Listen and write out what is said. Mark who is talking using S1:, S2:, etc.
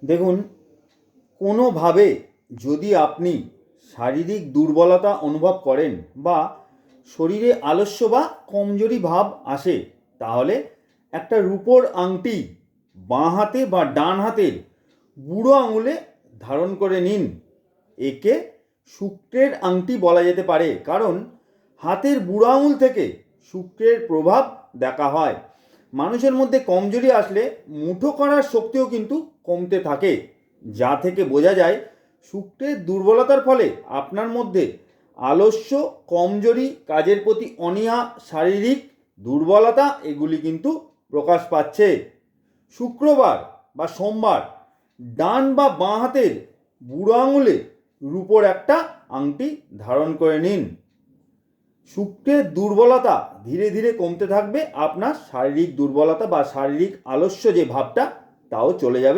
S1: দেখুন, কোনোভাবে যদি আপনি শারীরিক দুর্বলতা অনুভব করেন বা শরীরে আলস্য বা কমজোরি ভাব আসে, তাহলে একটা রূপোর আংটি বাঁ হাতে বা ডান হাতের বুড়ো আঙুলে ধারণ করে নিন। একে শুক্রের আংটি বলা যেতে পারে, কারণ হাতের বুড়ো আঙুল থেকে শুক্রের প্রভাব দেখা হয়। মানুষের মধ্যে কমজোরি আসলে মুঠো করার শক্তিও কিন্তু কমতে থাকে, যা থেকে বোঝা যায় শুক্রের দুর্বলতার ফলে আপনার মধ্যে আলস্য, কমজোরি, কাজের প্রতি অনীহা, শারীরিক দুর্বলতা এগুলি কিন্তু প্রকাশ পাচ্ছে। শুক্রবার বা সোমবার ডান বা বাঁ হাতের বুড়ো আঙুলে রূপোর একটা আংটি ধারণ করে নিন। শুক্রের দুর্বলতা ধীরে ধীরে কমতে থাকবে, আপনার শারীরিক দুর্বলতা বা শারীরিক আলস্য যে ভাবটা তাও চলে যাবে।